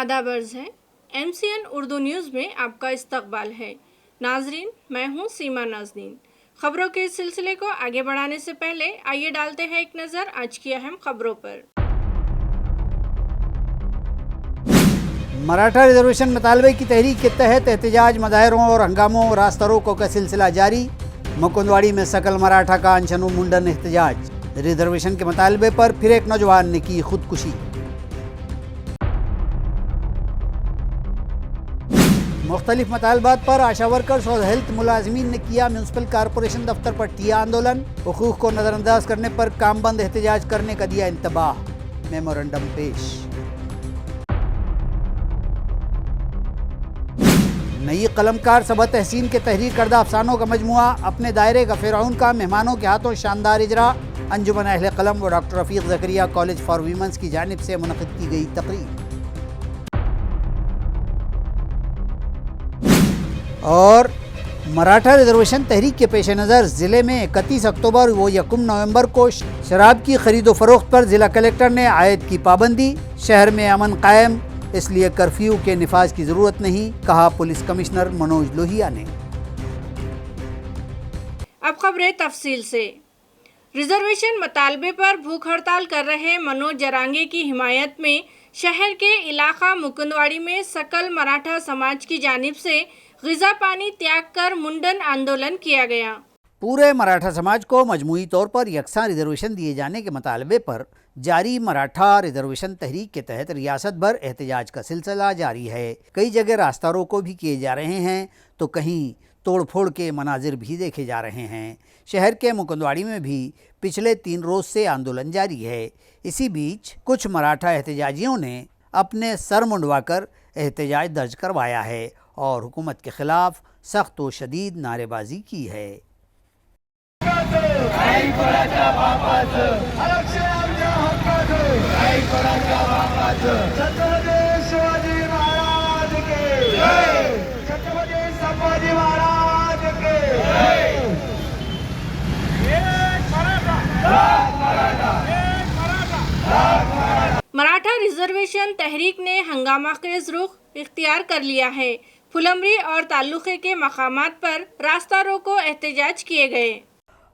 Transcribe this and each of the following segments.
आदाब अर्ज़ है। MCN उर्दू न्यूज़ में आपका इस्तकबाल है। नाजरीन, मैं हूँ सीमा नाज़नीन। खबरों के इस सिलसिले को आगे बढ़ाने से पहले आइए डालते हैं एक नज़र आज की अहम खबरों पर। मराठा रिजर्वेशन मुतालबे की तहरीक के तहत एहतजाज, मुजाहरों और हंगामों रास्ता रोको का सिलसिला जारी। मुकुंदवाड़ी में सकल मराठा का अनशनु मुंडन एहतजाज। रिजर्वेशन के मुतालबे पर फिर एक नौजवान ने की खुदकुशी। मुख्तलिफ मुतालबात पर आशा वर्कर्स और हेल्थ मुलाजमीन ने किया म्यूनसिपल कॉरपोरेशन दफ्तर पर टिया आंदोलन। हुकूक को नज़रअंदाज करने पर काम बंद एहतजाज करने का दिया इंतबाह। मेमोरेंडम पेश। नई कलमकार सबा तहसीन के तहरीर करदा अफसानों का मजमुआ अपने दायरे का फ़िरौन का मेहमानों के हाथों शानदार इजरा। अंजुमन अहले कलम व doctor Rafiq Zakaria college for women's की जानिब से मुनक़िद की गई तकरीर। और मराठा रिजर्वेशन तहरीक के पेश नज़र ज़िले में 31 अक्टूबर व 1 नवंबर को शराब की खरीद व फरोख्त पर ज़िला कलेक्टर ने आयद की पाबंदी। शहर में अमन कायम, इसलिए कर्फ्यू के निफाज की ज़रूरत नहीं, कहा पुलिस कमिश्नर मनोज लोहिया ने। अब खबरें तफसील से। रिजर्वेशन मुतालबे पर भूख हड़ताल कर रहे मनोज जरांगे की हिमायत में शहर के इलाका मुकुंदवाड़ी में सकल मराठा समाज की जानिब से ग़िज़ा पानी त्याग कर मुंडन आंदोलन किया गया। पूरे मराठा समाज को मजमूई तौर पर यकसां रिजर्वेशन दिए जाने के मुतालबे पर जारी मराठा रिजर्वेशन तहरीक के तहत रियासत भर एहतजाज का सिलसिला जारी है। कई जगह रास्ता रोको भी किए जा रहे हैं तो कहीं तोड़ फोड़ के मनाजिर भी देखे जा रहे हैं। शहर के मुकुंदवाड़ी में भी पिछले 3 रोज़ से आंदोलन जारी है। इसी बीच कुछ मराठा एहतजाजियों ने अपने सर मुंडवाकर एहतजाज दर्ज करवाया है और हुकूमत के खिलाफ सख्त व शदीद नारेबाजी की है। मराठा रिजर्वेशन तहरीक ने हंगामा खेज रुख इख्तियार कर लिया है। फुलमरी और ताल्लुक़े के मकामात पर रास्ता रोको एहतजाज किए गए।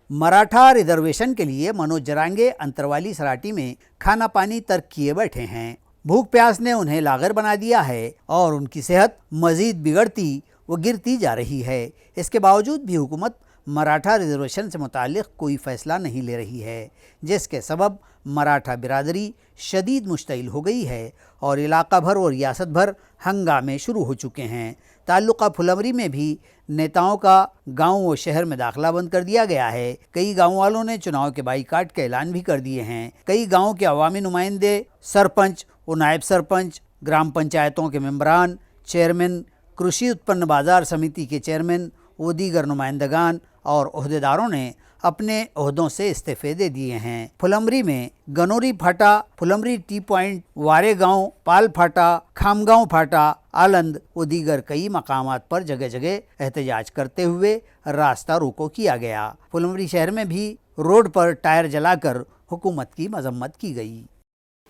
मराठा रिजर्वेशन के लिए मनोज जरांगे अंतरवाली सराटी में खाना पानी तर्क किए बैठे हैं। भूख प्यास ने उन्हें लागर बना दिया है और उनकी सेहत मजीद बिगड़ती व गिरती जा रही है। इसके बावजूद भी हुकूमत मराठा रिजर्वेशन से मुताल्लिक़ कोई फ़ैसला नहीं ले रही है, जिसके सबब मराठा बिरादरी शदीद मुश्तइल हो गई है और इलाका भर और रियासत भर हंगामे शुरू हो चुके हैं। ताल्लुका फुलमरी में भी नेताओं का गांव व शहर में दाखिला बंद कर दिया गया है। कई गांव वालों ने चुनाव के बाईकाट के ऐलान भी कर दिए हैं। कई गांवों के अवामी नुमाइंदे, सरपंच व नायब सरपंच, ग्राम पंचायतों के मेंबरान, चेयरमैन, कृषि उत्पन्न बाजार समिति के चेयरमैन व दीगर नुमाइंदगान और ओहदेदारों ने अपने ओहदों से इस्तीफे दे दिए हैं। फुलमरी में गनोरी फाटा, फुलमरी टी पॉइंट, वारे गांव, पाल फाटा, खामगांव फाटा, आलंद व दीगर कई मकामात पर जगह जगह एहतजाज करते हुए रास्ता रोको किया गया। फुलमरी शहर में भी रोड पर टायर जलाकर हुकूमत की मजम्मत की गई।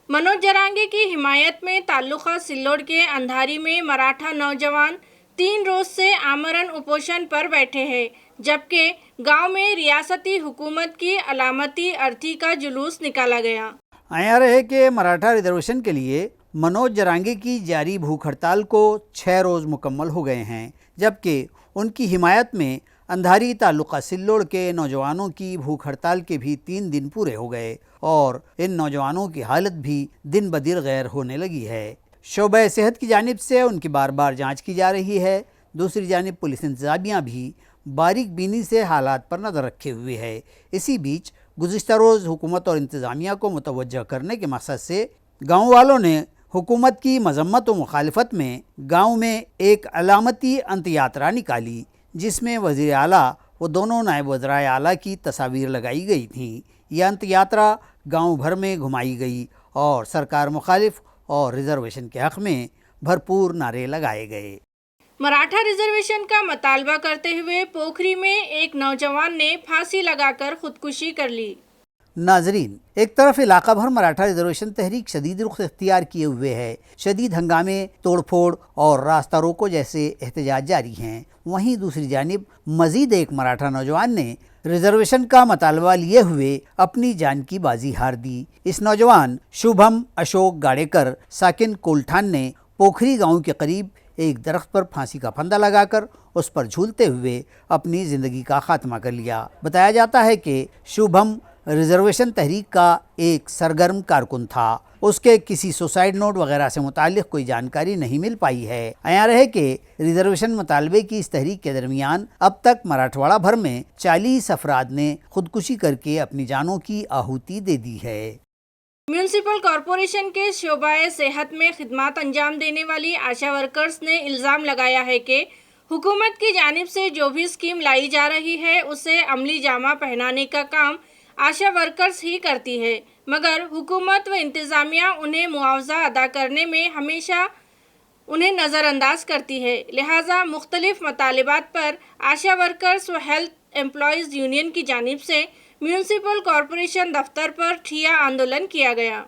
मनोज जरांगे की हिमायत में ताल्लुका सिल्लोड के अंधारी में मराठा नौजवान 3 रोज से आमरण उपोषण पर बैठे हैं, जबकि गांव में रियासती हुकूमत की अलामती अर्थी का जुलूस निकाला गया। आया रहे कि मराठा रिजर्वेशन के लिए मनोज जरांगे की जारी भूख हड़ताल को 6 रोज़ मुकम्मल हो गए हैं, जबकि उनकी हिमायत में अंधारी ताल्लुका सिल्लोड के नौजवानों की भूख हड़ताल के भी 3 दिन पूरे हो गए और इन नौजवानों की हालत भी दिन ब दिन गैर होने लगी है। शोबे सेहत की जानिब से उनकी बार बार जांच की जा रही है। दूसरी जानिब पुलिस इंतज़ामिया भी बारीक बीनी से हालात पर नज़र रखे हुए है। इसी बीच गुज़िश्ता रोज़ हुकूमत और इंतज़ामिया को मुतवज्जह करने के मकसद से गाँव वालों ने हुकूमत की मजम्मत व मुखालिफत में गाँव में एक अलामती अंत यात्रा निकाली, जिसमें वज़ीर आला व दोनों नायब वज़राए आला की तस्वीर लगाई गई थी। यह अंत यात्रा गाँव भर में घुमाई गई और सरकार मुखालिफ और रिजर्वेशन के हक़ में भरपूर नारे लगाए गए। मराठा रिजर्वेशन का मुतालबा करते हुए पोखरी में एक नौजवान ने फांसी लगाकर खुदकुशी कर ली। नाजरीन, एक तरफ इलाका भर मराठा रिजर्वेशन तहरीक शदीद रुख इख्तियार किए हुए है, शदीद हंगामे, तोड़फोड़ और रास्ता रोको जैसे एहतजाज जारी हैं। वहीं दूसरी जानिब मजीद एक मराठा नौजवान ने रिजर्वेशन का मतालबा लिए हुए अपनी जान की बाजी हार दी। इस नौजवान शुभम अशोक गाड़ेकर साकिन कोल्ठान ने पोखरी गांव के करीब एक दरख्त पर फांसी का फंदा लगाकर उस पर झूलते हुए अपनी ज़िंदगी का खात्मा कर लिया। बताया जाता है कि शुभम रिजर्वेशन तहरीक का एक सरगर्म कारकुन था। उसके किसी सुसाइड नोट वगैरह से मुताल्लिक़ कोई जानकारी नहीं मिल पाई है। आया रहे कि रिजर्वेशन मुतालबे की इस तहरीक के दरमियान अब तक मराठवाड़ा भर में 40 अफराद ने खुदकुशी करके अपनी जानों की आहुति दे दी है। म्यूनिसिपल कॉरपोरेशन के शोबाए सेहत में खिदमत अंजाम देने वाली आशा वर्कर्स ने इल्ज़ाम लगाया है कि हुकूमत की जानिब से जो भी स्कीम लाई जा रही है उसे अमली जामा पहनाने का काम आशा वर्कर्स ही करती है, मगर हुकूमत व इंतज़ामिया उन्हें मुआवजा अदा करने में हमेशा उन्हें नज़रअंदाज करती है। लिहाजा मुख्तलिफ मतालिबात पर आशा वर्कर्स व हेल्थ एम्प्लॉयज़ यूनियन की जानिब से म्यूनिसिपल कॉरपोरेशन दफ्तर पर ठिया आंदोलन किया गया।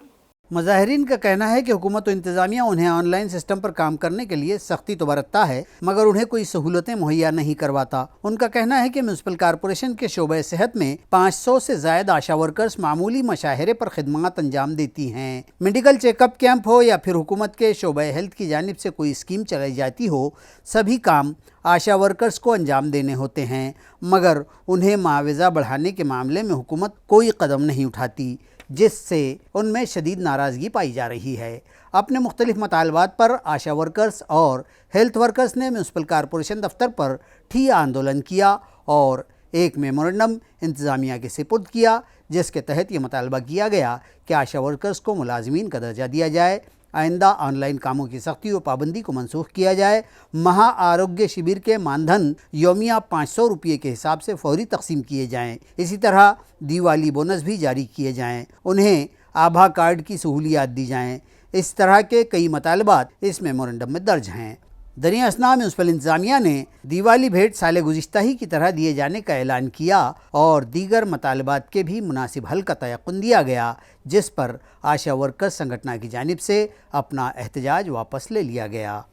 मुजाहिरीन का कहना है कि हुकूमत व इंतज़ामिया उन्हें ऑनलाइन सिस्टम पर काम करने के लिए सख्ती तो बरतता है, मगर उन्हें कोई सहूलतें मुहैया नहीं करवाता। उनका कहना है कि म्यूनिसिपल कॉरपोरेशन के शोबे सेहत में 500 से ज़ायद आशा वर्कर्स मामूली मशाहरे पर खिदमत अंजाम देती हैं। मेडिकल चेकअप कैंप हो या फिर हुकूमत के शोबे हेल्थ की जानिब से कोई स्कीम चलाई जाती हो, सभी काम आशा वर्कर्स को अंजाम देने होते हैं, मगर उन्हें मुआवजा बढ़ाने के मामले में हुकूमत कोई कदम नहीं उठाती, जिससे उनमें शदीद नाराज़गी पाई जा रही है। अपने मुख्तलिफ मतालबात पर आशा वर्कर्स और हेल्थ वर्कर्स ने म्यूनिसिपल कॉरपोरेशन दफ्तर पर ठिया आंदोलन किया और एक मेमोरेंडम इंतज़ामिया के सुपुर्द किया, जिसके तहत ये मुतालबा किया गया कि आशा वर्कर्स को मुलाजमीन का दर्जा दिया जाए, आइंदा ऑनलाइन कामों की सख्ती व पाबंदी को मनसूख किया जाए, महा आरोग्य शिविर के मानधन योमिया 500 रुपये के हिसाब से फौरी तकसीम किए जाएं। इसी तरह दिवाली बोनस भी जारी किए जाएं, उन्हें आभा कार्ड की सहूलियात दी जाएं। इस तरह के कई मतालबात इस मेमोरेंडम में दर्ज हैं। दरिया असना म्यूनिसिपल इंतज़ामिया ने दिवाली भेंट साल गुज़िश्ता ही की तरह दिए जाने का ऐलान किया और दीगर मतालबात के भी मुनासिब हल का तयक़ुन दिया गया, जिस पर आशा वर्कर्स संगठन की जानिब से अपना एहतजाज वापस ले लिया गया।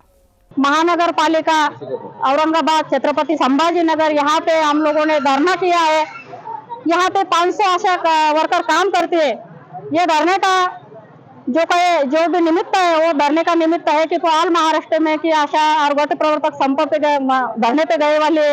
महानगर पालिका औरंगाबाद छत्रपति संभाजी नगर, यहाँ पे हम लोगों ने धरना किया है। यहाँ पे 500 आशा वर्कर काम करते हैं। ये धरने का जो भी निमित्त है वो धरने का निमित्त है कि ऑल महाराष्ट्र में की आशा और गट प्रवर्तक संप पे धरने पे गए वाले।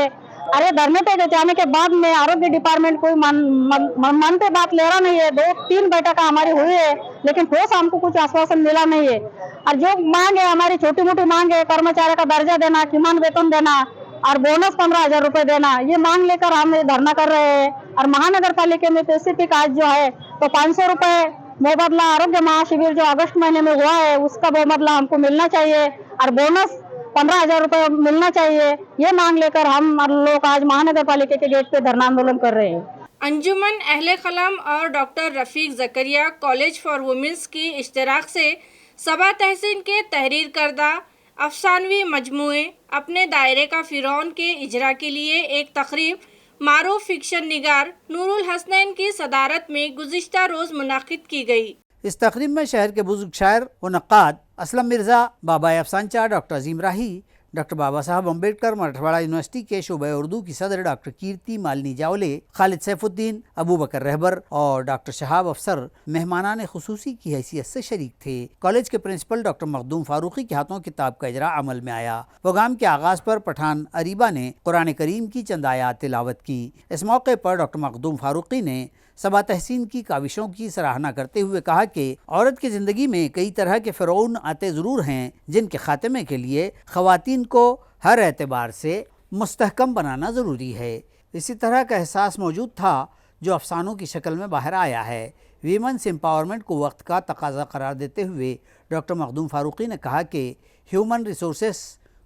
अरे धरने पे जाने के बाद में आरोग्य डिपार्टमेंट कोई मन पे बात ले रहा नहीं है। 2-3 बैठक हमारी हुई है, लेकिन ठोस हमको कुछ आश्वासन मिला नहीं है। और जो मांग है हमारी छोटी मोटी मांग है, कर्मचारी का दर्जा देना, किमान वेतन देना और बोनस 15,000 रुपए देना, ये मांग लेकर हम धरना कर रहे हैं। और महानगर पालिका में स्पेसिफिक आज जो है तो 500 रुपए मुबदला आरोग्य महाशिविर जो अगस्त महीने में हुआ है उसका मुबदला हमको मिलना चाहिए और बोनस 15,000 रुपए मिलना चाहिए। ये मांग लेकर हम लोग आज महानगर पालिका के गेट पे धरना आंदोलन कर रहे हैं। अंजुमन अहले कलम और doctor Rafiq Zakaria college for women's की इश्तराक से सबा तहसीन के तहरीर करदा अफसानवी मजमूए अपने दायरे का फ़िरौन के इजरा के लिए एक तकरीब मारूफ फिक्शन निगार नूरुल हसनैन की सदारत में गुज़िश्ता रोज़ मुनाकिद की गई। इस तकरीब में शहर के बुजुर्ग शायर व नक्काद असलम मिर्ज़ा, बाबा अफसानचा, डॉक्टर अजीम राही, डॉक्टर बाबा साहब अम्बेडकर, मराठवाड़ा यूनिवर्सिटी के शोबे उर्दू की सदर डॉक्टर कीर्ति मालिनी जावले, खालिद सैफुद्दीन, अबू बकर रहबर और डॉक्टर शहाब अफसर मेहमानान खुसूसी की हैसियत से शरीक थे। कॉलेज के प्रिंसिपल डॉक्टर मखदूम फारूकी के हाथों किताब का इजरा अमल में आया। प्रोग्राम के आगाज़ पर पठान अरीबा ने कुरान करीम की चंद आयात तिलावत की। इस मौके पर डॉक्टर मखदूम फारूकी ने सबा तहसीन की काविशों की सराहना करते हुए कहा कि औरत की ज़िंदगी में कई तरह के फ़िरौन आते ज़रूर हैं, जिनके ख़ात्मे के लिए ख़वातीन को हर एतबार से मुस्तहकम बनाना ज़रूरी है। इसी तरह का एहसास मौजूद था जो अफसानों की शक्ल में बाहर आया है। वीमेंस एम्पावरमेंट को वक्त का तकाजा करार देते हुए डॉक्टर मखदूम फारूकी ने कहा कि ह्यूमन रिसोर्सेस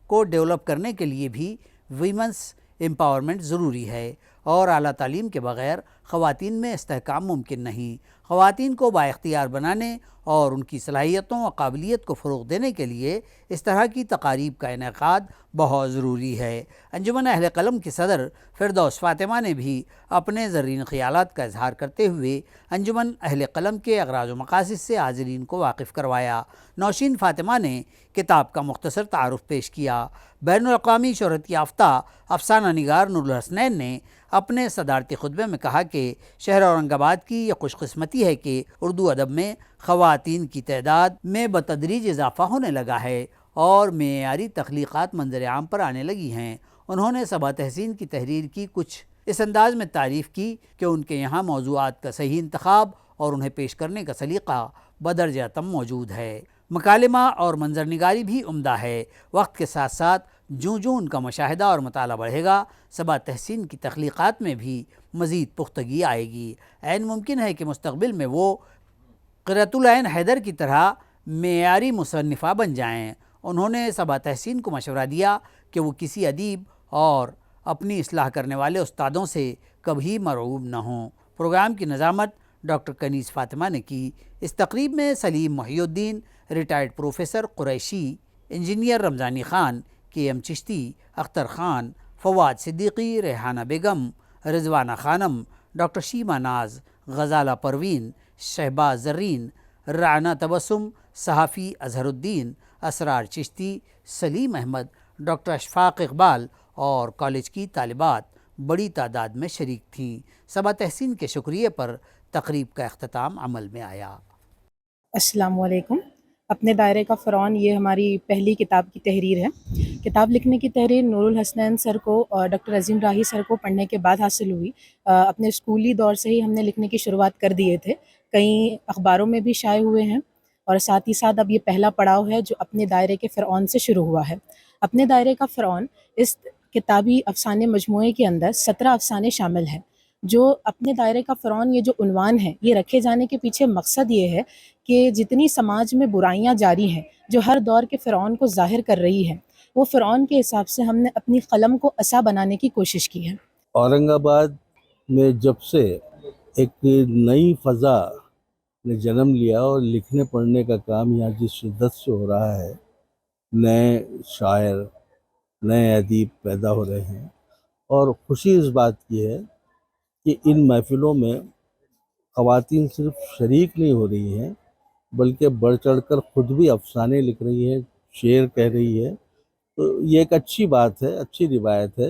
को डेवलप करने के लिए भी वीमेंस एम्पावरमेंट ज़रूरी है और आला तालीम के बग़ैर ख़वातीन में इस्तेहकाम मुमकिन नहीं। خواتین کو بااختیار بنانے اور ان کی صلاحیتوں و قابلیت کو فروغ دینے کے لیے اس طرح کی تقاریب کا انعقاد بہت ضروری ہے۔ انجمن اہل قلم کی صدر فردوس فاطمہ نے بھی اپنے زرین خیالات کا اظہار کرتے ہوئے انجمن اہل قلم کے اغراض و مقاصد سے حاضرین کو واقف کروایا۔ نوشین فاطمہ نے کتاب کا مختصر تعارف پیش کیا۔ بین الاقوامی شہرت یافتہ افسانہ نگار نور الحسنین نے اپنے صدارتی خطبے میں کہا کہ شہر اورنگ آباد کی یہ خوش قسمتی ہے کہ اردو ادب میں خواتین کی تعداد میں بتدریج اضافہ ہونے لگا ہے اور معیاری تخلیقات منظر عام پر آنے لگی ہیں۔ انہوں نے صبا تحسین کی تحریر کی کچھ اس انداز میں تعریف کی کہ ان کے یہاں موضوعات کا صحیح انتخاب اور انہیں پیش کرنے کا سلیقہ بدرجہ تم موجود ہے۔ مکالمہ اور منظر نگاری بھی عمدہ ہے۔ وقت کے ساتھ ساتھ جوں جوں ان کا مشاہدہ اور مطالعہ بڑھے گا، صبا تحسین کی تخلیقات میں بھی مزید پختگی آئے گی۔ عین ممکن ہے کہ مستقبل میں وہ قرۃ العین حیدر کی طرح معیاری مصنفہ بن جائیں۔ انہوں نے صبا تحسین کو مشورہ دیا کہ وہ کسی ادیب اور اپنی اصلاح کرنے والے استادوں سے کبھی مرعوب نہ ہوں۔ پروگرام کی نظامت ڈاکٹر کنیز فاطمہ نے کی۔ اس تقریب میں Salim Mohiuddin, retired professor Qureshi, engineer Ramzani Khan, K M Chishti, Akhtar Khan, Fawad Siddiqui, Rehana Begum, Rizwana Khanam, doctor Shima Naz, Ghazala Parveen, Shahbaz Zarin, Rana Tabassum, صحافی اظہر الدین، اسرار چشتی، سلیم احمد، ڈاکٹر اشفاق اقبال اور کالج کی طالبات بڑی تعداد میں شریک تھیں۔ صبا تحسین کے شکریہ پر تقریب کا اختتام عمل میں آیا۔ السلام علیکم۔ اپنے دائرے کا فرعون یہ ہماری پہلی کتاب کی تحریر ہے۔ کتاب لکھنے کی تحریر نور الحسنین سر کو اور ڈاکٹر عظیم راہی سر کو پڑھنے کے بعد حاصل ہوئی۔ اپنے اسکولی دور سے ہی ہم نے لکھنے کی شروعات کر دیے تھے، کئی اخباروں میں بھی شائع ہوئے ہیں، اور ساتھ ہی ساتھ اب یہ پہلا پڑاؤ ہے جو اپنے دائرے کے فرعون سے شروع ہوا ہے۔ اپنے دائرے کا فرعون اس کتابی افسانے مجموعے کے اندر 17 افسانے شامل ہیں۔ جو اپنے دائرے کا فرعون یہ جو عنوان ہے، یہ رکھے جانے کے پیچھے مقصد یہ ہے کہ جتنی سماج میں برائیاں جاری ہیں جو ہر دور کے فرعون کو ظاہر کر رہی ہیں، وہ فرعون کے حساب سے ہم نے اپنی قلم کو عصا بنانے کی کوشش کی ہے۔ اورنگ آباد میں جب سے ایک نئی فضا نے جنم لیا اور لکھنے پڑھنے کا کام یہاں جس شدت سے ہو رہا ہے، نئے شاعر، نئے ادیب پیدا ہو رہے ہیں، اور خوشی اس بات کی ہے کہ ان محفلوں میں خواتین صرف شریک نہیں ہو رہی ہیں بلکہ بڑھ چڑھ کر خود بھی افسانے لکھ رہی ہیں، شعر کہہ رہی ہے، تو یہ ایک اچھی بات ہے، اچھی روایت ہے۔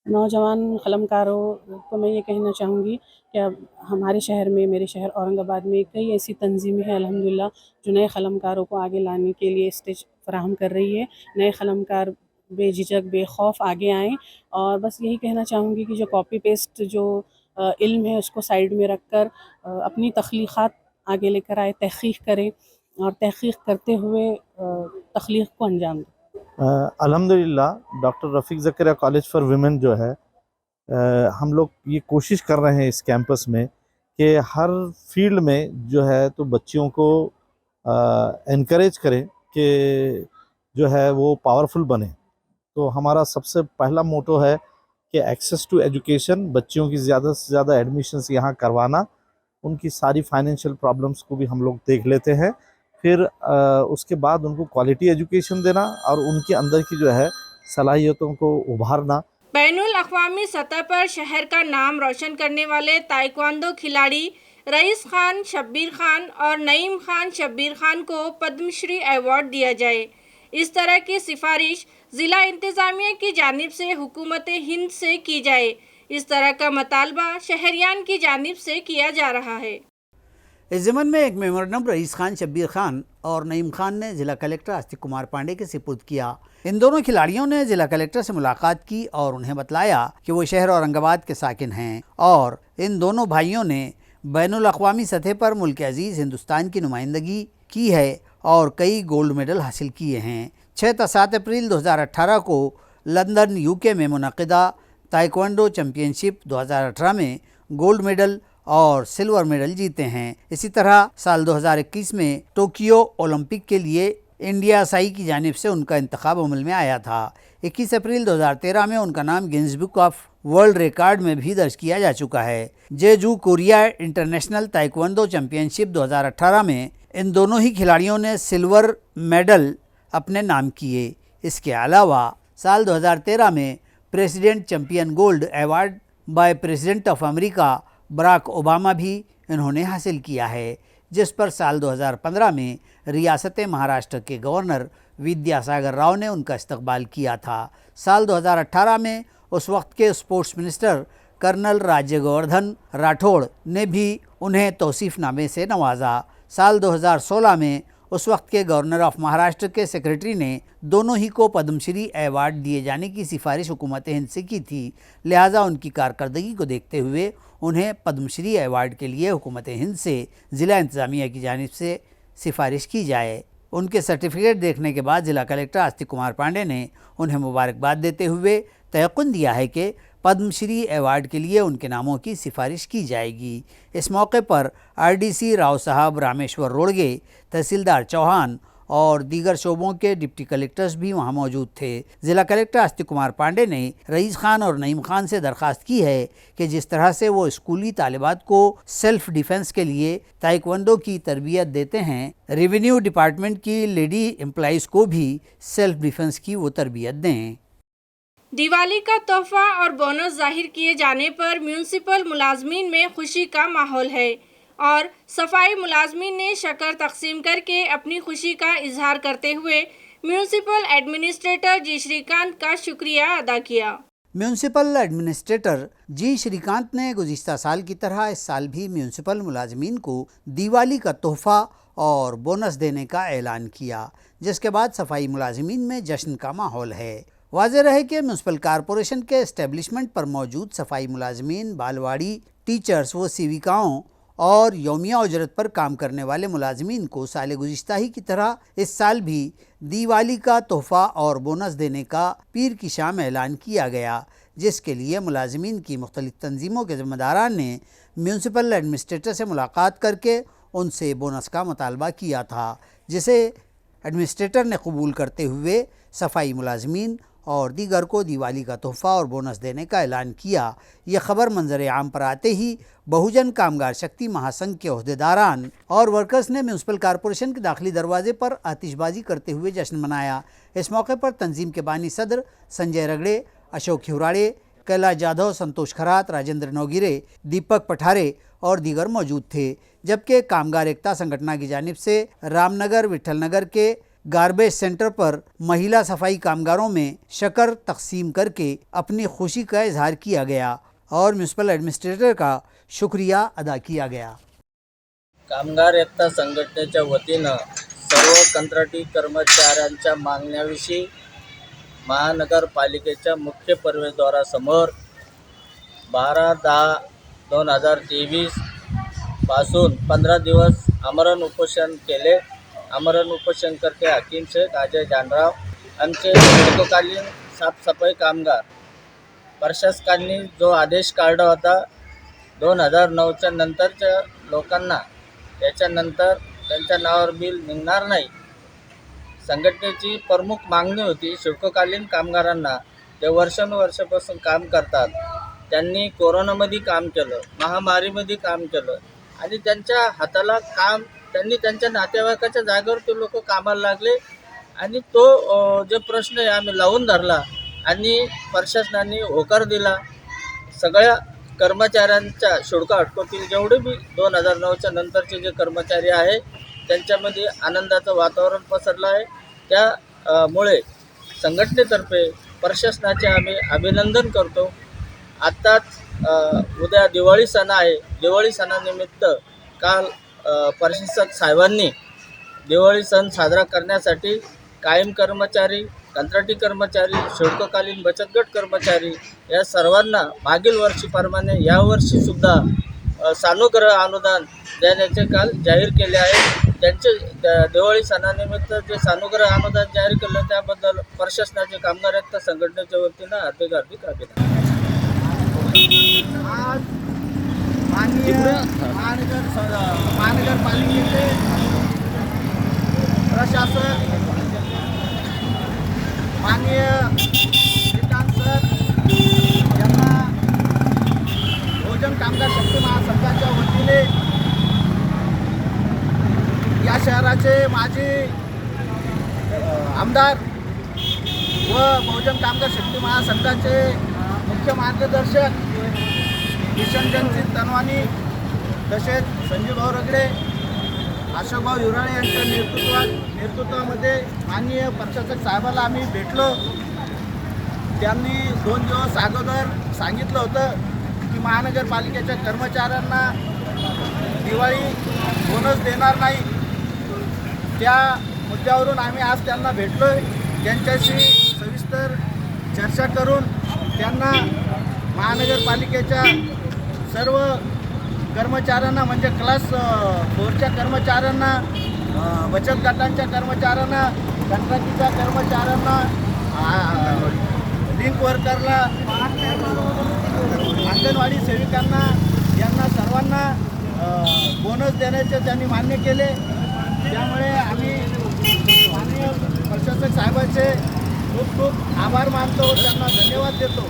نوجوان قلمکاروں کو میں یہ کہنا چاہوں گی کہ اب ہمارے شہر میں، میرے شہر اورنگ آباد میں کئی ایسی تنظیمیں ہیں الحمدللہ جو نئے قلمکاروں کو آگے لانے کے لیے اسٹیج فراہم کر رہی ہے۔ نئے قلمکار بے جھجک، بے خوف آگے آئیں، اور بس یہی کہنا چاہوں گی کہ جو کاپی پیسٹ جو علم ہے اس کو سائیڈ میں رکھ کر اپنی تخلیقات آگے لے کر آئے، تحقیق کریں اور تحقیق کرتے ہوئے تخلیق کو انجام دیں۔ الحمدللہ doctor Rafiq Zakaria college for women جو ہے، ہم لوگ یہ کوشش کر رہے ہیں اس کیمپس میں کہ ہر فیلڈ میں جو ہے تو بچیوں کو انکریج کریں کہ جو ہے وہ پاورفل بنے۔ تو ہمارا سب سے پہلا موٹو ہے کہ ایکسیس ٹو ایجوکیشن، بچیوں کی زیادہ سے زیادہ ایڈمیشنز یہاں کروانا، ان کی ساری فائنینشیل پرابلمس کو بھی ہم لوگ دیکھ لیتے ہیں، پھر اس کے بعد ان کو کوالٹی ایجوکیشن دینا اور ان کے اندر کی جو ہے صلاحیتوں کو ابھارنا۔ بین الاقوامی سطح پر شہر کا نام روشن کرنے والے تائیکوانڈو کھلاڑی رئیس خان شبیر خان اور نعیم خان شبیر خان کو پدم شری ایوارڈ دیا جائے، اس طرح کی سفارش ضلع انتظامیہ کی جانب سے حکومت ہند سے کی جائے، اس طرح کا مطالبہ شہریان کی جانب سے کیا جا رہا ہے۔ اس ضمن میں ایک میمورنڈم رئیس خان شبیر خان اور نعیم خان نے ضلع کلکٹر آستک کمار پانڈے کے سپرد کیا۔ ان دونوں کھلاڑیوں نے ضلع کلکٹر سے ملاقات کی اور انہیں بتلایا کہ وہ شہر اورنگ آباد کے ساکن ہیں، اور ان دونوں بھائیوں نے بین الاقوامی سطح پر ملک عزیز ہندوستان کی نمائندگی کی ہے اور کئی گولڈ میڈل حاصل کیے ہیں۔ 6 تا 7 اپریل 2018 کو لندن UK میں منعقدہ تائیکوانڈو چیمپئن شپ 2018 میں گولڈ میڈل اور سلور میڈل جیتے ہیں۔ اسی طرح سال 2021 میں ٹوکیو اولمپک کے لیے इंडिया साई की जानिब से उनका इंतखाब अमल में आया था। 21 अप्रैल 2013 में उनका नाम Guinness book of world record में भी दर्ज किया जा चुका है। जेजू कोरिया इंटरनेशनल ताइक्वांडो चैंपियनशिप 2018 में इन दोनों ही खिलाड़ियों ने सिल्वर मेडल अपने नाम किए। इसके अलावा साल 2013 में president champion gold award by president of America Barack Obama भी इन्होंने हासिल किया है, जिस पर साल 2015 में रियासत महाराष्ट्र के गवर्नर विद्यासागर राव ने उनका इस्तकबाल किया था। साल 2018 में उस वक्त के sports minister colonel Rajyavardhan Rathore ने भी उन्हें तौसीफ़नामे से नवाजा। साल 2016 में उस वक्त के गवर्नर ऑफ महाराष्ट्र के सेक्रेटरी ने दोनों ही को पद्मश्री अवार्ड दिए जाने की सिफारिश हुकूमत हिंद से की थी। लिहाजा उनकी कारकर्दगी को देखते हुए उन्हें पद्मश्री अवार्ड के लिए हुकूमत हिंद से ज़िला इंतज़ामिया की जानिब से सिफारिश की जाए। उनके सर्टिफिकेट देखने के बाद ज़िला कलेक्टर आस्तिक कुमार पांडे ने उन्हें मुबारकबाद देते हुए तयक़ुन दिया है कि पद्मश्री अवार्ड के लिए उनके नामों की सिफारिश की जाएगी। इस मौके पर आरडीसी राव साहब, रामेश्वर रोड़गे, तहसीलदार चौहान और दीगर शोबों के डिप्टी कलेक्टर्स भी वहां मौजूद थे। ज़िला कलेक्टर आस्तिक कुमार पांडे ने रईस खान और नईम खान से दरख्वास्त की है कि जिस तरह से वो स्कूली तालिबात को सेल्फ डिफेंस के लिए ताइक्वांडो की तरबियत देते हैं, रेवेन्यू डिपार्टमेंट की लेडी एम्प्लॉइज़ को भी सेल्फ डिफेंस की वो तरबियत दें। दिवाली का तोहफा और बोनस जाहिर किए जाने पर म्यूनिसिपल मुलाजमीन में खुशी का माहौल है और सफाई मुलाजमीन ने शक्कर तकसीम करके अपनी खुशी का इजहार करते हुए म्यूनिसिपल एडमिनिस्ट्रेटर जी श्रीकांत का शुक्रिया अदा किया। म्यूनिसिपल एडमिनिस्ट्रेटर जी श्रीकांत ने गुज़िश्ता साल की तरह इस साल भी म्यूनिसिपल मुलाजमीन को दिवाली का तोहफा और बोनस देने का ऐलान किया, जिसके बाद सफाई मुलाजमीन में जश्न का माहौल है। वाज़ेह रहे कि म्यूनिसिपल कॉरपोरेशन के एस्टेब्लिशमेंट पर मौजूद सफाई मुलाजमीन, बालवाड़ी टीचर्स व सेविकाओं और यौमिया उजरत पर काम करने वाले मुलाजमीन को साल गुज़िश्ता ही की तरह इस साल भी दिवाली का तोहफ़ा और बोनस देने का पीर की शाम ऐलान किया गया, जिसके लिए मुलाजमीन की मुख्तलिफ तंजीमों के ज़िम्मेदारान ने म्यूनिसिपल एडमिनिस्ट्रेटर से मुलाकात करके उनसे बोनस का मुतालबा किया था, जिसे एडमिनिस्ट्रेटर ने कबूल करते हुए सफाई मुलाजमीन और दीगर को दिवाली का तोहफ़ा और बोनस देने का ऐलान किया। यह खबर मंजर आम पर आते ही बहुजन कामगार शक्ति महासंघ के ओहदेदारान और वर्कर्स ने म्यूनिसिपल कॉरपोरेशन के दाखिली दरवाजे पर आतिशबाजी करते हुए जश्न मनाया। इस मौके पर तंजीम के बानी सदर संजय रगड़े, अशोक हिवराड़े, कैलाश जाधव, संतोष खरात, राजेंद्र नौगिरे, दीपक पठारे और दीगर मौजूद थे, जबकि कामगार एकता संगठन की जानिब से रामनगर, विठल नगर के गार्बेज सेंटर पर महिला सफाई कामगारों में शक्कर तकसीम करके अपनी खुशी का इजहार किया गया और म्यूनिसिपल एडमिनिस्ट्रेटर का शुक्रिया अदा किया गया। कामगार एकता संघटनेच्या वतीनं सर्व कंत्राटी कर्मचाऱ्यांच्या मागण्याविषयी महानगरपालिकेच्या मुख्य प्रवेशद्वारासमोर 12/10/2023 पासून 15 दिवस आमरण उपोषण केले। आमरण उपोषण करते हकीम शेख अजय जानराव आमचे दीर्घकालीन साफसफाई कामगार प्रशासकांनी जो आदेश काढला होता 2009च्या नंतरच्या लोकांना त्याच्यानंतर त्यांच्या नावावर बिल निघणार नाही। संघटनेची प्रमुख मागणी होती शुल्ककालीन कामगारांना, ते वर्षानुवर्षापासून काम करतात, त्यांनी कोरोनामध्ये काम केलं, महामारीमध्ये काम केलं आणि त्यांच्या हाताला काम त्यांनी त्यांच्या नातेवाईकाच्या जागेवर ते लोक कामाला लागले आणि तो जो प्रश्न आहे आम्ही लावून धरला आणि प्रशासनाने होकार दिला। सगळ्या कर्मचाऱ्यांच्या शुल्क हटकोतील जेवढे बी 2009च्या नंतरचे जे कर्मचारी आहे त्यांच्यामध्ये आनंदाचं वातावरण पसरलं आहे। त्यामुळे संघटनेतर्फे प्रशासनाचे आम्ही अभिनंदन करतो। आत्ताच उद्या दिवाळी सण आहे, दिवाळी सणानिमित्त काल प्रशासक साहेबांनी दिवाळी सण साजरा करण्यासाठी कायम कर्मचारी, कंत्राटी कर्मचारी, शुल्ककालीन बचत गट कर्मचारी या सर्वांना मागील वर्षीप्रमाणे यावर्षीसुद्धा सानुग्रह अनुदान देण्याचे काल जाहीर केले आहे। त्यांचे दिवाळी सणानिमित्त जे सानुग्रह अनुदान जाहीर केलं त्याबद्दल प्रशासनाचे कामगार एकता संघटनेच्या वतीनं हार्दिक अभिनंदन। महानगरपालिकेचे प्रशासक माननीय श्रीकांत सर यांना बहुजन कामगार शक्ती महासंघाच्या वतीने या शहराचे माजी आमदार व बहुजन कामगार शक्ती महासंघाचे मुख्य मार्गदर्शक किशनचंद तनवानी तसेच संजीवभाऊ रगडे, अशोकभाऊ युराळे यांच्या नेतृत्वामध्ये माननीय प्रशासक साहेबाला आम्ही भेटलो. त्यांनी 2 दिवस अगोदर सांगितलं होतं की महानगरपालिकेच्या कर्मचाऱ्यांना दिवाळी बोनस देणार नाही. त्या मुद्द्यावरून आम्ही आज त्यांना भेटलो आहे. त्यांच्याशी सविस्तर चर्चा करून त्यांना महानगरपालिकेच्या सर्व कर्मचाऱ्यांना म्हणजे क्लास 4च्या कर्मचाऱ्यांना, बचत गटांच्या कर्मचाऱ्यांना, कंत्राटीच्या कर्मचाऱ्यांना, लिंक वर्करला, अंगणवाडी सेविकांना यांना सर्वांना बोनस देण्याचे त्यांनी मान्य केले. त्यामुळे आम्ही माननीय प्रशासक साहेबांचे खूप खूप आभार मानतो, त्यांना धन्यवाद देतो.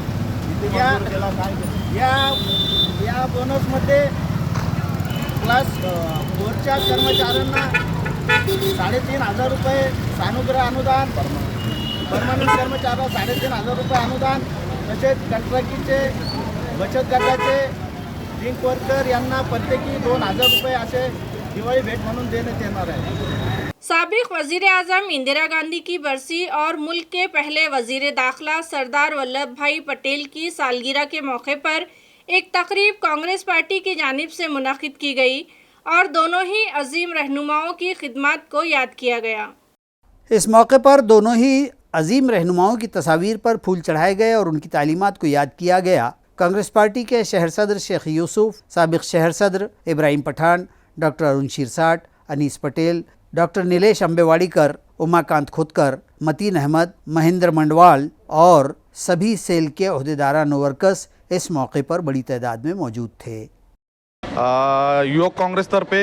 या बोनसमध्ये क्लास 4च्या कर्मचाऱ्यांना 3,500 रुपये सानुग्रह अनुदान, परमनंट कर्मचाऱ्यांना 3,500 रुपये अनुदान, तसेच कंत्राटीचे, बचत गटाचे, लिंक वर्कर यांना प्रत्येकी 2,000 रुपये असे दिवाळी भेट म्हणून देण्यात येणार आहे. साबिक वजीर आज़म इंदिरा गांधी की बरसी और मुल्क के पहले वजीर दाखिला सरदार वल्लभ भाई पटेल की सालगिरह के मौके पर एक तकरीब कांग्रेस पार्टी की जानिब से मुनक़िद की गई और दोनों ही अजीम रहनुमाओं की खिदमत को याद किया गया. इस मौके पर दोनों ही अजीम रहनुमाओं की तस्वीर पर फूल चढ़ाए गए और उनकी तालीमात को याद किया गया. कांग्रेस पार्टी के शहर सदर शेख यूसुफ, साबिक शहर सदर इब्राहिम पठान, डॉक्टर अरुण शिरसाट, अनीस पटेल, डॉक्टर नीलेश अम्बेवाड़ीकर, उमाकांत खुदकर, मतीन अहमद, महेंद्र मंडवाल और सभी सेल के अहदेदारान वर्कर्स इस मौके पर बड़ी तादाद में मौजूद थे. युवक काँग्रेसतर्फे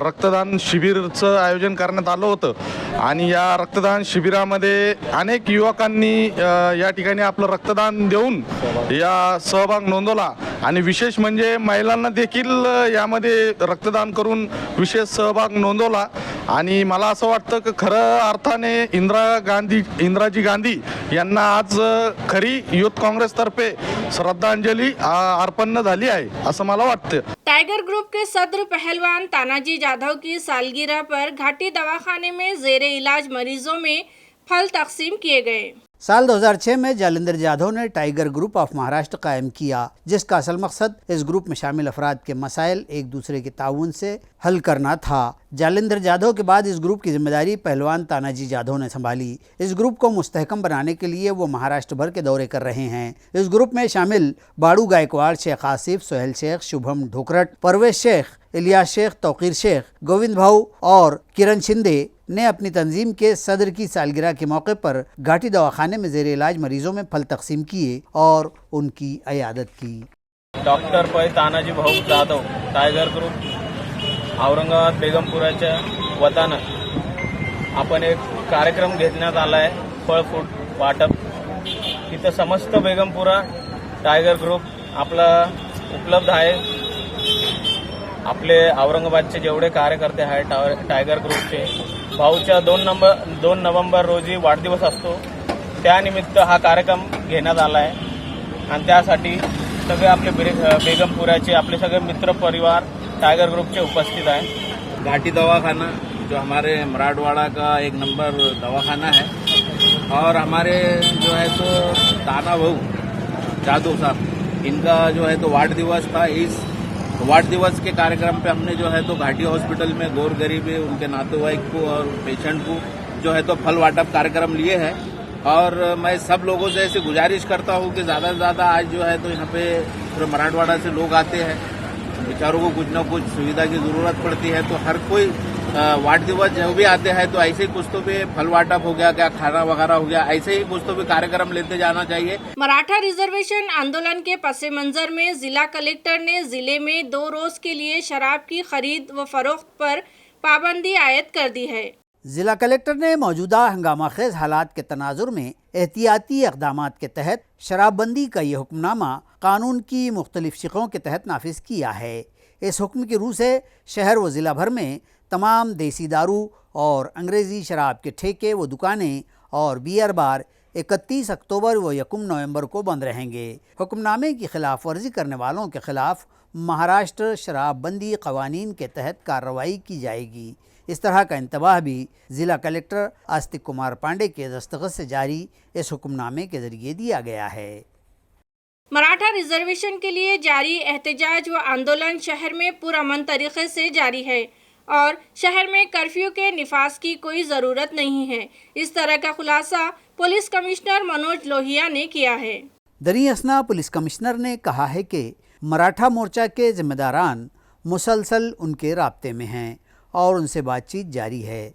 रक्तदान शिबिरचं आयोजन करण्यात आलं होतं आणि या रक्तदान शिबिरामध्ये अनेक युवकांनी या ठिकाणी आपलं रक्तदान देऊन या सहभाग नोंदवला आणि विशेष म्हणजे महिलांना देखील यामध्ये रक्तदान करून विशेष सहभाग नोंदवला. आणि मला असं वाटतं की खरं अर्थाने इंदिराजी गांधी यांना आज खरी युथ काँग्रेसतर्फे श्रद्धांजली अर्पण झाली आहे असं मला वाटतं. टाइगर ग्रुप के सदर पहलवान तानाजी जाधव की सालगिरह पर घाटी दवाखाने में जेरे इलाज मरीजों में फल तकसीम किए गए. साल 2006 में जालिंदर जाधव ने टाइगर ग्रुप ऑफ महाराष्ट्र कायम किया, जिसका असल मकसद इस ग्रुप में शामिल अफराद के मसाइल एक दूसरे के ताउन से हल करना था. जालिंदर जाधव के बाद इस ग्रुप की जिम्मेदारी पहलवान तानाजी जाधव ने संभाली. इस ग्रुप को मुस्तहकम बनाने के लिए वो महाराष्ट्र भर के दौरे कर रहे हैं. इस ग्रुप में शामिल बाड़ू गायकवाड़, शेख आसिफ, सोहेल शेख, शुभम ढोकरट, परवेज शेख, इलियास शेख, तौकीर शेख, गोविंद भाऊ और किरण शिंदे ने अपनी तंजीम के सदर की सालगिरह के मौके पर घाटी दवाखाने में जेर इलाज मरीजों में फल तकसीम किए और उनकी इयादत की. डॉक्टर पै तानाजी भाऊ जाधव टायगर ग्रुप औरंगाबाद बेगमपुराच्या वतीनं आपण एक कार्यक्रम घेण्यात आला आहे, फळ फ्रूट वाटप. तिथं समस्त बेगमपुरा टायगर ग्रुप आपला उपलब्ध आहे. आपले औरंगाबादचे जेवढे कार्यकर्ते आहेत टायगर ग्रुपचे, भाऊच्या 2 नोव्हेंबर रोजी वाढदिवस असतो, त्यानिमित्त हा कार्यक्रम घेण्यात आला आहे आणि त्यासाठी सगळे आपले बेगमपुराचे आपले सगळे मित्र परिवार टाइगर ग्रुप के उपस्थित है. घाटी दवाखाना जो हमारे मराठवाड़ा का 1 नंबर दवाखाना है और हमारे जो है तो ताना भाऊ जादव साहब, इनका जो है तो वार्ड दिवस था. इस वार्ड दिवस के कार्यक्रम पे हमने जो है तो घाटी हॉस्पिटल में गौर गरीब उनके नातेवाईक को और पेशेंट को जो है तो फल वाटप कार्यक्रम लिए हैं. और मैं सब लोगों से ऐसे गुजारिश करता हूँ कि ज़्यादा से ज़्यादा आज जो है तो यहाँ पे पूरे मराठवाड़ा से लोग आते हैं, बेचारों को कुछ न कुछ सुविधा की ज़रूरत पड़ती है, तो हर कोई वार्ड दिवस जो भी आते हैं तो ऐसे ही कुछ तो भी फल वाटप हो गया, क्या खाना वगैरह हो गया, ऐसे ही कुछ तो भी कार्यक्रम लेते जाना चाहिए. मराठा रिजर्वेशन आंदोलन के पस मंजर में जिला कलेक्टर ने जिले में 2 रोज के लिए शराब की खरीद व फरोख्त पर पाबंदी आयद कर दी है. ضلع کلکٹر نے موجودہ ہنگامہ خیز حالات کے تناظر میں احتیاطی اقدامات کے تحت شراب بندی کا یہ حکم نامہ قانون کی مختلف شقوں کے تحت نافذ کیا ہے۔ اس حکم کی روح سے شہر و ضلع بھر میں تمام دیسی دارو اور انگریزی شراب کے ٹھیکے و دکانیں اور بیئر بار 31 اکتوبر و 1 نومبر کو بند رہیں گے۔ حکم نامے کی خلاف ورزی کرنے والوں کے خلاف مہاراشٹر شراب بندی قوانین کے تحت کارروائی کی جائے گی۔ اس طرح کا انتباہ بھی ضلع کلکٹر آستک کمار پانڈے کے دستخط سے جاری اس حکم نامے کے ذریعے دیا گیا ہے۔ مراٹھا ریزرویشن کے لیے جاری احتجاج و آندولن شہر میں پرامن طریقے سے جاری ہے اور شہر میں کرفیو کے نفاذ کی کوئی ضرورت نہیں ہے، اس طرح کا خلاصہ پولیس کمشنر منوج لوہیا نے کیا ہے۔ دریں اثنا پولیس کمشنر نے کہا ہے کہ مراٹھا مورچہ کے ذمہ داران مسلسل ان کے رابطے میں ہیں اور ان سے بات چیت جاری ہے۔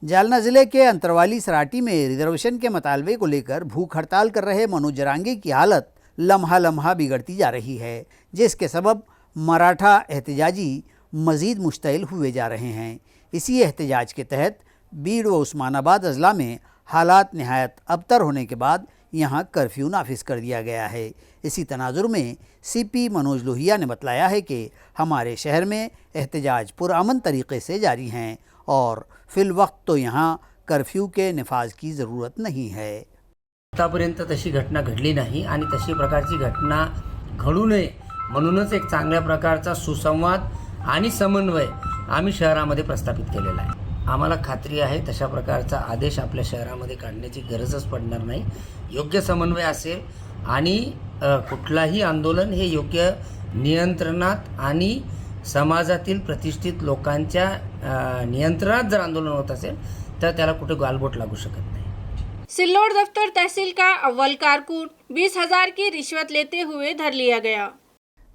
جالنہ ضلع کے انتروالی سراٹی میں ریزرویشن کے مطالبے کو لے کر بھوک ہڑتال کر رہے منوج جرانگے کی حالت لمحہ لمحہ بگڑتی جا رہی ہے، جس کے سبب مراٹھا احتجاجی مزید مشتعل ہوئے جا رہے ہیں۔ اسی احتجاج کے تحت بیڑ و عثمان آباد اضلاع میں حالات نہایت ابتر ہونے کے بعد یہاں کرفیو نافذ کر دیا گیا ہے۔ اسی تناظر میں سی پی منوج لوہیا نے بتلایا ہے کہ ہمارے شہر میں احتجاج پرامن طریقے سے جاری ہیں اور فی الوقت تو یہاں کرفیو کے نفاذ کی ضرورت نہیں ہے۔ आतापर्यंत तशी घटना घडली नाही आणि तशी प्रकारची घटना घडू नये म्हणूनच एक चांगल्या प्रकारचा सुसंवाद आणि समन्वय आम्ही शहरामध्ये प्रस्थापित केलेला आहे। आम्हाला खात्री आहे तशा प्रकारचा आदेश आपल्या शहरामध्ये काढण्याची गरजच पडणार नाही। योग्य समन्वय असेल आणि कुठलाही आंदोलन हे योग्य नियंत्रणात आणि समाजातील प्रतिष्ठित लोकांच्या नियंत्रणात जर आंदोलन होत असेल तर त्याला कुठे गालबोट लागू शकत नाही। सिल्लोड दफ्तर तहसील का अव्वल कारकुन 20,000 की रिश्वत लेते हुए धर लिया गया।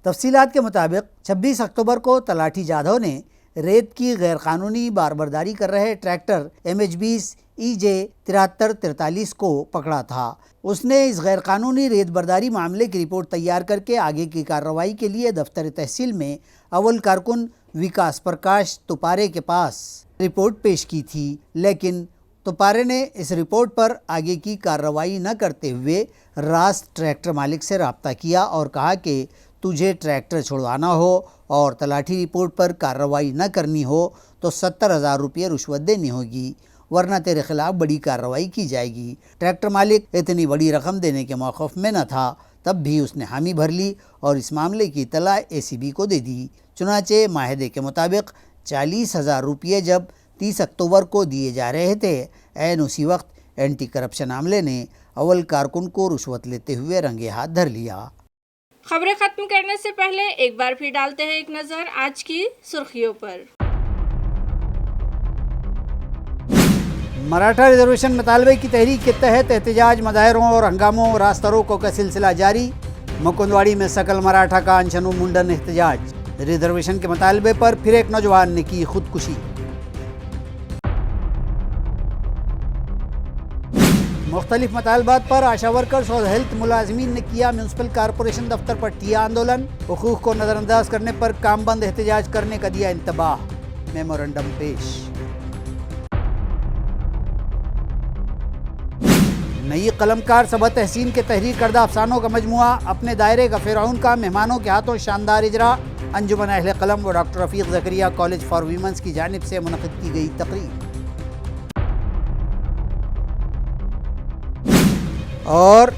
تفصیلات کے مطابق 26 اکتوبر کو تلاٹھی جادھو نے ریت کی غیر قانونی باربرداری کر رہے ٹریکٹر MH20 EJ 7343 کو پکڑا تھا۔ اس نے اس غیر قانونی ریت برداری معاملے کی رپورٹ تیار کر کے آگے کی کارروائی کے لیے دفتر تحصیل میں اول کارکن وکاس پرکاش توپارے کے پاس رپورٹ پیش کی تھی، لیکن توپارے نے اس رپورٹ پر آگے کی کارروائی نہ کرتے ہوئے راست ٹریکٹر مالک سے رابطہ کیا اور کہا کہ تجھے ٹریکٹر چھڑوانا ہو اور تلاٹھی رپورٹ پر کارروائی نہ کرنی ہو تو 70,000 روپے رشوت دینی ہوگی، ورنہ تیرے خلاف بڑی کارروائی کی جائے گی۔ ٹریکٹر مالک اتنی بڑی رقم دینے کے موقف میں نہ تھا، تب بھی اس نے حامی بھر لی اور اس معاملے کی اطلاع ACB کو دے دی۔ چنانچہ معاہدے کے مطابق 40,000 روپے جب 30 اکتوبر کو دیے جا رہے تھے، عین اسی وقت اینٹی کرپشن عملے نے اول کارکن کو رشوت لیتے ہوئے رنگے ہاتھ دھر لیا۔ خبریں ختم کرنے سے پہلے ایک بار پھر ڈالتے ہیں ایک نظر آج کی سرخیوں پر۔ مراٹھا ریزرویشن مطالبے کی تحریک کے تحت احتجاج، مظاہروں اور ہنگاموں راستہ روکوں کا سلسلہ جاری۔ مکندواڑی میں سکل مراٹھا کا انشنو منڈن احتجاج۔ ریزرویشن کے مطالبے پر پھر ایک نوجوان نے کی خودکشی۔ مختلف مطالبات پر آشا ورکرز اور ہیلتھ ملازمین نے کیا میونسپل کارپوریشن دفتر پر ٹیا آندولن۔ حقوق کو نظر انداز کرنے پر کام بند احتجاج کرنے کا دیا انتباہ۔ میمورنڈم پیش۔ نئی قلمکار سبا تحسین کے تحریر کردہ افسانوں کا مجموعہ اپنے دائرے کا فرعون کا مہمانوں کے ہاتھوں شاندار اجرا۔ انجمن اہل قلم و doctor Rafiq Zakaria college for women's کی جانب سے منعقد کی گئی تقریب۔ اور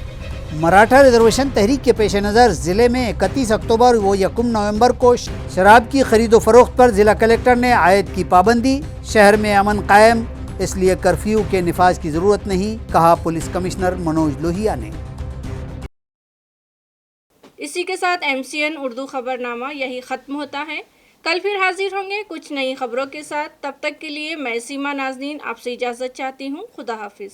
مراٹھا ریزرویشن تحریک کے پیش نظر ضلع میں 31 اکتوبر و 1 نومبر کو شراب کی خرید و فروخت پر ضلع کلکٹر نے عائد کی پابندی۔ شہر میں امن قائم، اس لیے کرفیو کے نفاذ کی ضرورت نہیں، کہا پولیس کمشنر منوج لوہیا نے۔ اسی کے ساتھ MCN اردو خبر نامہ یہی ختم ہوتا ہے۔ کل پھر حاضر ہوں گے کچھ نئی خبروں کے ساتھ، تب تک کے لیے میں سیما نازنین آپ سے اجازت چاہتی ہوں۔ خدا حافظ۔